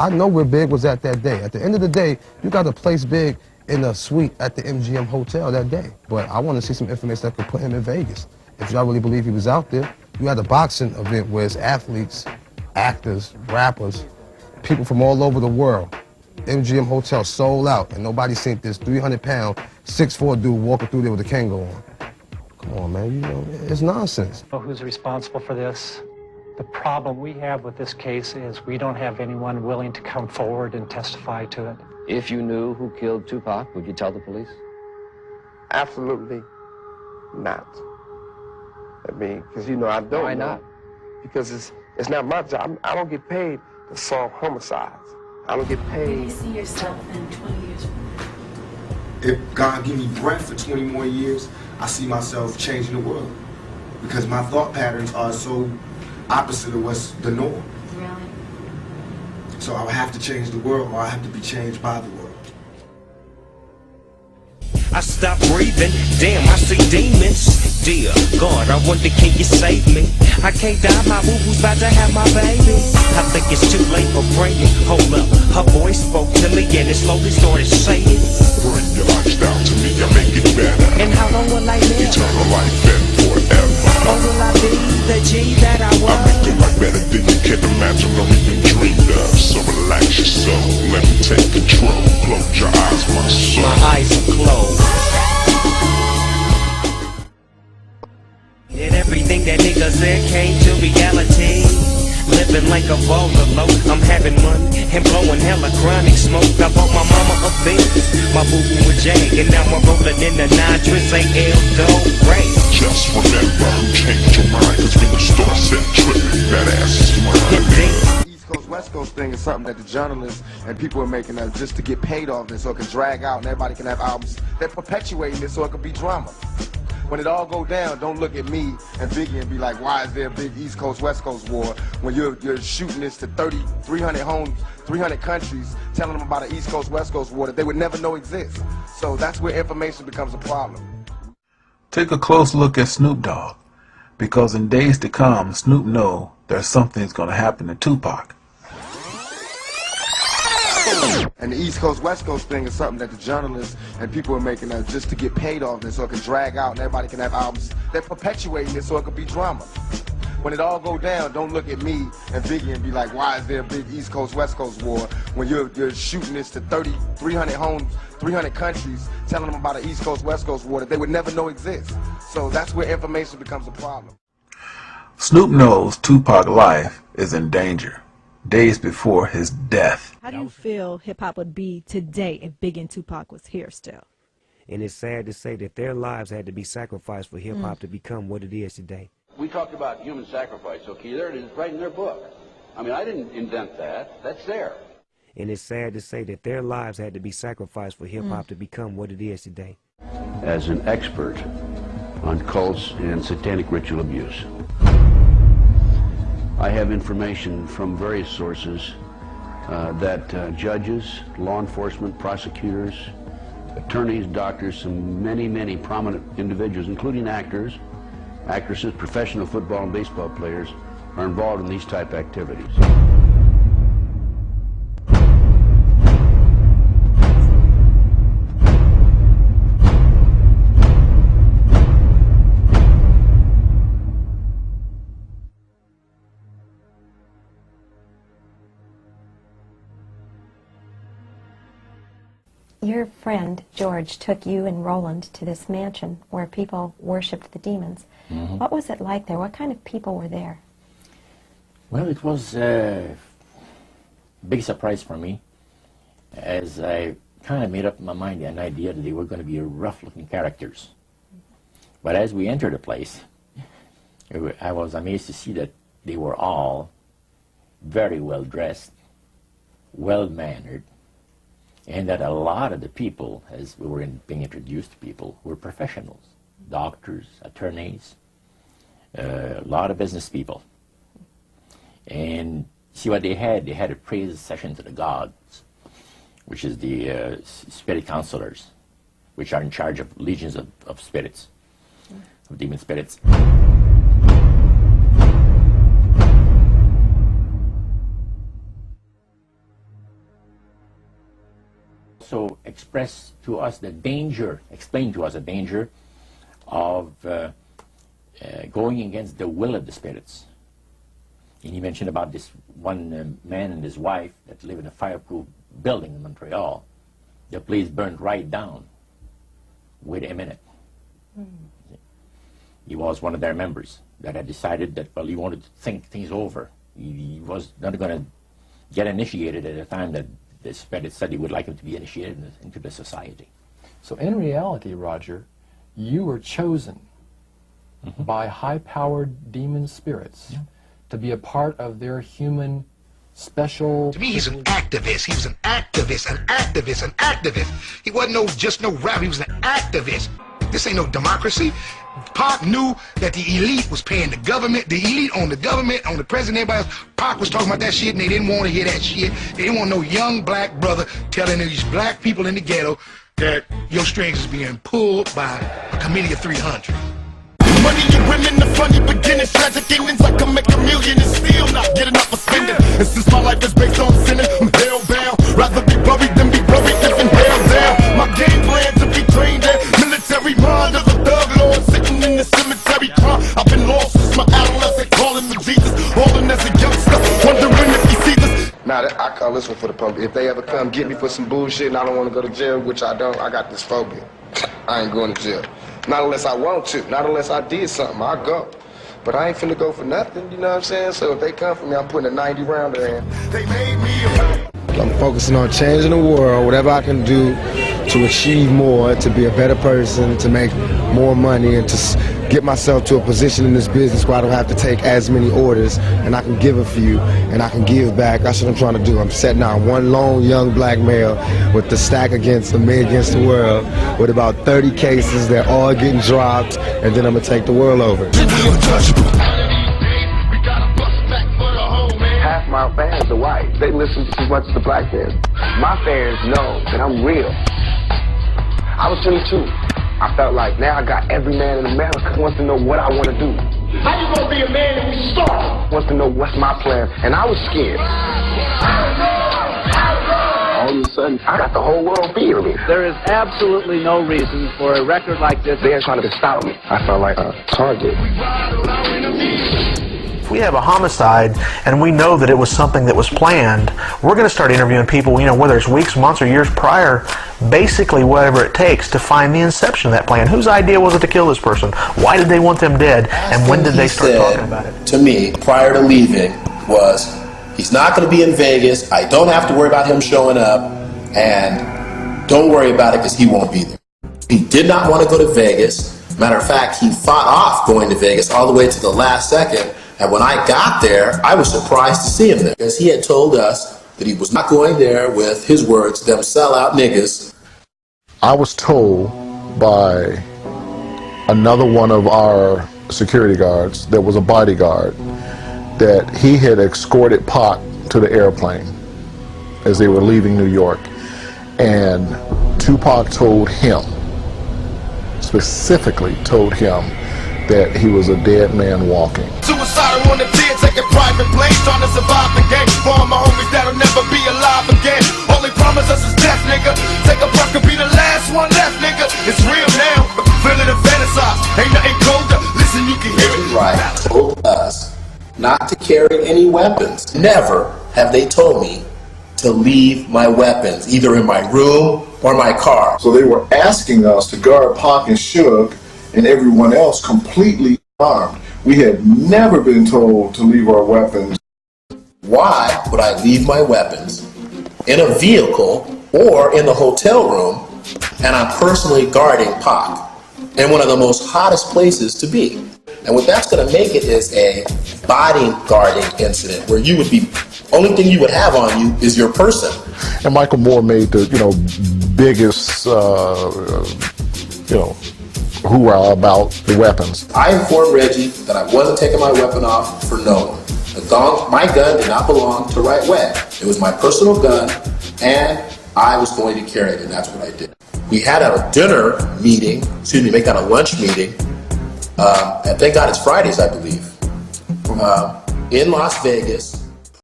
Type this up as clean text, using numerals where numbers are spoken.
I know where Big was at that day. At the end of the day, you got to place Big in a suite at the MGM Hotel that day. But I want to see some information that could put him in Vegas. If y'all really believe he was out there, you had a boxing event where it's athletes, actors, rappers, people from all over the world. MGM Hotel sold out, and nobody seen this 300-pound, 6'4" dude walking through there with a Kango on. Come on, man, you know, it's nonsense. Who's responsible for this? The problem we have with this case is we don't have anyone willing to come forward and testify to it. If you knew who killed Tupac, would you tell the police? Absolutely not. I mean, because, you know, I don't. Why not? Because it's not my job. I don't get paid to solve homicides. I don't get paid. Do you see yourself in 20 years from now? If God give me breath for 20 more years, I see myself changing the world. Because my thought patterns are so opposite of what's the norm. Really? So I would have to change the world, or I have to be changed by the world. I stopped breathing, damn, I see demons. Dear God, I wonder, can you save me? I can't die, my boo-boo's about to have my baby. I think it's too late for praying. Hold up, her voice spoke to me and it slowly started saying, bring your lifestyle to me, I make it better. And how long will I live? Eternal life and forever. Or will I be the G that I was? I make your life better than you can imagine or even dreamed of. So relax your soul, let me take control. Close your eyes, my soul. My eyes are closed. And everything that nigga said came to reality. Living like a bungalow, I'm having money and blowing hella chronic smoke. I bought my mama a Benz, my boo-boo a Jag, and now I'm rolling in the nitrous AL dope Ray. Just remember who changed your mind, cause when the store said tripping, that ass is mine. East Coast, West Coast thing is something that the journalists and people are making just to get paid off this so it can drag out and everybody can have albums. They're perpetuating this so it can be drama. When it all go down, don't look at me and Biggie and be like, why is there a big East Coast, West Coast war when you're shooting this to 300 homes, 300 countries, telling them about an East Coast, West Coast war that they would never know exists. So that's where information becomes a problem. Take a close look at Snoop Dogg, because in days to come, Snoop knows there's something's going to happen to Tupac. And the East Coast, West Coast thing is something that the journalists and people are making just to get paid off this so it can drag out and everybody can have albums. They're perpetuating this so it can be drama. When it all go down, don't look at me and Biggie and be like, why is there a big East Coast, West Coast war when you're shooting this to 300 homes, 300 countries, telling them about an East Coast, West Coast war that they would never know exists. So that's where information becomes a problem. Snoop knows Tupac's life is in danger days before his death. How do you feel hip-hop would be today if Big and Tupac was here still? And it's sad to say that their lives had to be sacrificed for hip-hop to become what it is today. We talked about human sacrifice, okay? There it is, right in their book. I mean, I didn't invent that. That's there. And it's sad to say that their lives had to be sacrificed for hip-hop to become what it is today. As an expert on cults and satanic ritual abuse, I have information from various sources that judges, law enforcement, prosecutors, attorneys, doctors, and many prominent individuals, including actors, actresses, professional football and baseball players, are involved in these type of activities. Your friend, George, took you and Roland to this mansion where people worshipped the demons. Mm-hmm. What was it like there? What kind of people were there? Well, it was a big surprise for me, as I kind of made up in my mind an idea that they were going to be rough-looking characters. But as we entered the place, I was amazed to see that they were all very well-dressed, well-mannered, and that a lot of the people, as we were being introduced to people, were professionals, doctors, attorneys, a lot of business people. And see what they had a praise session to the gods, which is the spirit counselors, which are in charge of legions of spirits, of demon spirits. also expressed to us the danger, explained to us the danger of going against the will of the spirits. And he mentioned about this one man and his wife that live in a fireproof building in Montreal. The place burned right down within a minute. He was one of their members that had decided that, well, he wanted to think things over. He was not going to get initiated at a time that the spirit said he would like him to be initiated into the society. So in reality, Roger, you were chosen by high-powered demon spirits to be a part of their human special... To me, he's an activist. He was an activist, an activist, an activist. He wasn't just no rapper. He was an activist. This ain't no democracy. Pac knew that the elite was paying the government. The elite on the government, on the president, everybody else. Pac was talking about that shit, and they didn't want to hear that shit. They didn't want no young black brother telling these black people in the ghetto that your strings is being pulled by a committee of 300. Money and women, the funny beginnings, tragic endings. I can make a million and still not get enough for spending. And since my life is based on sinning, I'm hell-bound. Rather be buried than be buried, living hell down. My game plan to be trained in military mind of a thug lord sitting in the cemetery crying. I've been lost since my adolescent, calling for Jesus, balling as a youngster, wondering if he sees us. Nah, I call this one for the public. If they ever come get me for some bullshit and I don't want to go to jail, which I don't, I got this phobia. I ain't going to jail. Not unless I want to. Not unless I did something. I'll go. But I ain't finna go for nothing, you know what I'm saying? So if they come for me, I'm putting a 90 rounder in. They made me I'm focusing on changing the world, whatever I can do to achieve more, to be a better person, to make more money, and to get myself to a position in this business where I don't have to take as many orders, and I can give a few, and I can give back. That's what I'm trying to do. I'm setting out one lone young black male with the stack against me against the world, with about 30 cases. They're all getting dropped, and then I'm going to take the world over. Half my fans are white. They listen just as much as the black fans. My fans know that I'm real. I was 22. I felt like now I got every man in America wants to know what I want to do. How you gonna be a man and we start? Wants to know what's my plan, and I was scared. All of a sudden, I got the whole world fearing me. There is absolutely no reason for a record like this. They're trying to stop me. I felt like a target. If we have a homicide and we know that it was something that was planned, we're going to start interviewing people, whether it's weeks, months, or years prior, basically whatever it takes to find the inception of that plan. Whose idea was it to kill this person? Why did they want them dead? And when did they start talking about it? To me, prior to leaving, was he's not going to be in Vegas. I don't have to worry about him showing up, and don't worry about it because he won't be there. He did not want to go to Vegas. Matter of fact, he fought off going to Vegas all the way to the last second. And when I got there, I was surprised to see him there, because he had told us that he was not going there with, his words, them sellout niggas. I was told by another one of our security guards that was a bodyguard that he had escorted Pac to the airplane as they were leaving New York. And Tupac told him, specifically told him, that he was a dead man walking. Suicidal on the tier, taking private planes, trying to survive the game. For all my homies that'll never be alive again. All they promise us is death, nigga. Take a breath, could be the last one left, nigga. It's real now, feeling and fantasize. Ain't nothing colder. Listen, you can hear it. Right, told us not to carry any weapons. Never have they told me to leave my weapons, either in my room or my car. So they were asking us to guard Pac and Suge and everyone else completely armed. We had never been told to leave our weapons. Why would I leave my weapons in a vehicle or in the hotel room, and I'm personally guarding Pac in one of the most hottest places to be? And what that's going to make it is a bodyguarding incident where you would be, only thing you would have on you is your person. And Michael Moore made the biggest hoorah about the weapons. I informed Reggie that I wasn't taking my weapon off for no one. My gun did not belong to Right Way. It was my personal gun, and I was going to carry it, and that's what I did. We had a dinner meeting, make that a lunch meeting, and thank God it's Fridays, I believe, in Las Vegas.